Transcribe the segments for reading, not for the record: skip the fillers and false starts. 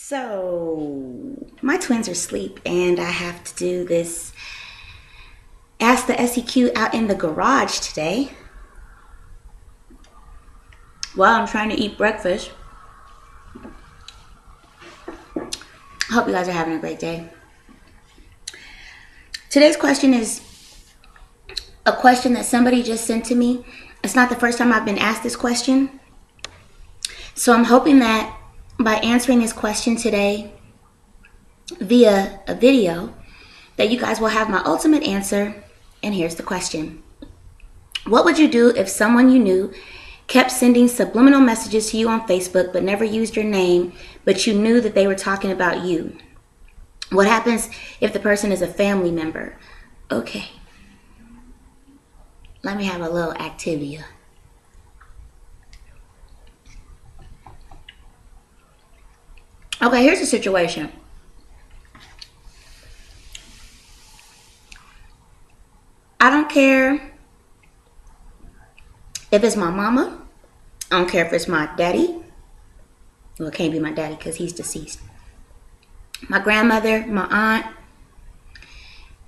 So, my twins are asleep, and I have to do this Ask the SEQ out in the garage today while I'm trying to eat breakfast. I hope you guys are having a great day. Today's question is a question that somebody just sent to me. It's not the first time I've been asked this question. So I'm hoping that by answering this question today via a video, that you guys will have my ultimate answer. And here's the question. What would you do if someone you knew kept sending subliminal messages to you on Facebook but never used your name, but you knew that they were talking about you? What happens if the person is a family member? Okay. Let me have a little Activia. Okay, here's the situation. I don't care if it's my mama. I don't care if it's my daddy. Well, it can't be my daddy because he's deceased. My grandmother, my aunt.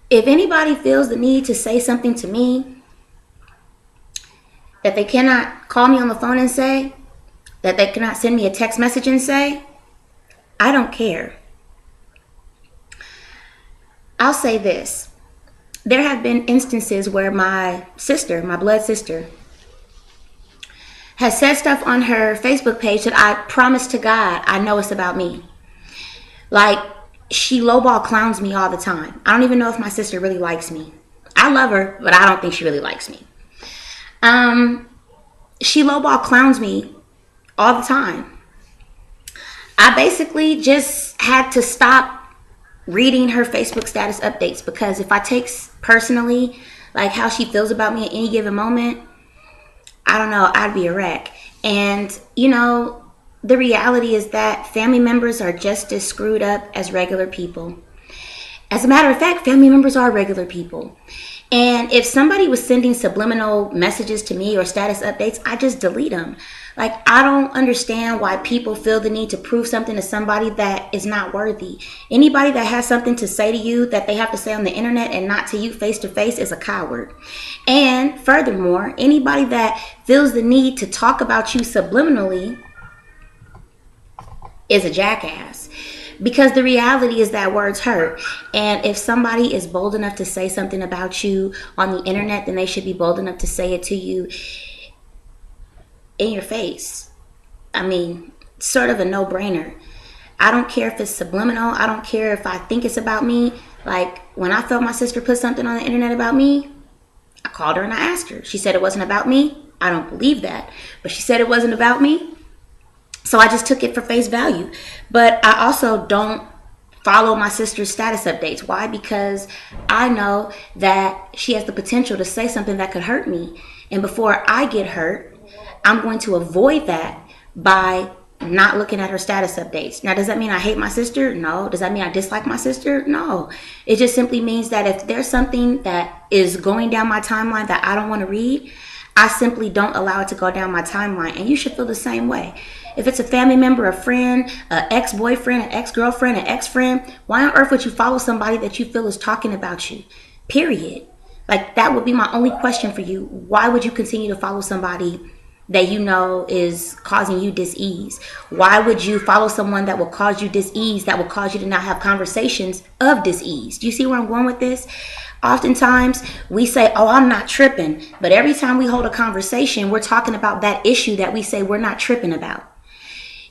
If anybody feels the need to say something to me that they cannot call me on the phone and say, that they cannot send me a text message and say, I don't care. I'll say this. There have been instances where my sister, my blood sister, has said stuff on her Facebook page that I promise to God I know it's about me. Like, she lowball clowns me all the time. I don't even know if my sister really likes me. I love her, but I don't think she really likes me. She lowball clowns me all the time. I basically just had to stop reading her Facebook status updates, because if I take personally like how she feels about me at any given moment, I don't know, I'd be a wreck. And you know, the reality is that family members are just as screwed up as regular people. As a matter of fact, family members are regular people. And if somebody was sending subliminal messages to me or status updates, I just delete them. Like, I don't understand why people feel the need to prove something to somebody that is not worthy. Anybody that has something to say to you that they have to say on the internet and not to you face to face is a coward. And furthermore, anybody that feels the need to talk about you subliminally is a jackass. Because the reality is that words hurt. And if somebody is bold enough to say something about you on the internet, then they should be bold enough to say it to you in your face. I mean, sort of a no-brainer. I don't care if it's subliminal. I don't care if I think it's about me. Like, when I felt my sister put something on the internet about me, I called her and I asked her. She said it wasn't about me. I don't believe that. But she said it wasn't about me. So I just took it for face value. But I also don't follow my sister's status updates. Why? Because I know that she has the potential to say something that could hurt me. And before I get hurt, I'm going to avoid that by not looking at her status updates. Now, does that mean I hate my sister? No. Does that mean I dislike my sister? No. It just simply means that if there's something that is going down my timeline that I don't want to read, I simply don't allow it to go down my timeline. And you should feel the same way. If it's a family member, a friend, an ex-boyfriend, an ex-girlfriend, an ex-friend, why on earth would you follow somebody that you feel is talking about you? Period. Like, that would be my only question for you. Why would you continue to follow somebody that you know is causing you dis-ease? Why would you follow someone that will cause you dis-ease, that will cause you to not have conversations of dis-ease? Do you see where I'm going with this? Oftentimes, we say, oh, I'm not tripping. But every time we hold a conversation, we're talking about that issue that we say we're not tripping about.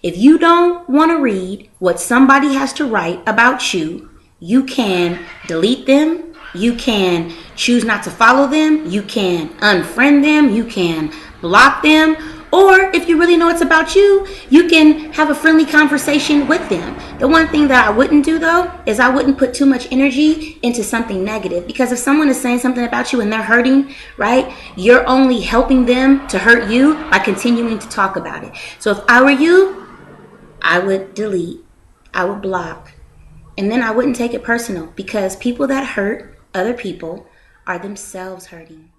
If you don't want to read what somebody has to write about you, you can delete them. You can choose not to follow them. You can unfriend them. You can block them. Or if you really know it's about you, you can have a friendly conversation with them. The one thing that I wouldn't do though is I wouldn't put too much energy into something negative, because if someone is saying something about you and they're hurting, right, you're only helping them to hurt you by continuing to talk about it. So if I were you, I would delete, I would block, and then I wouldn't take it personal, because people that hurt other people are themselves hurting.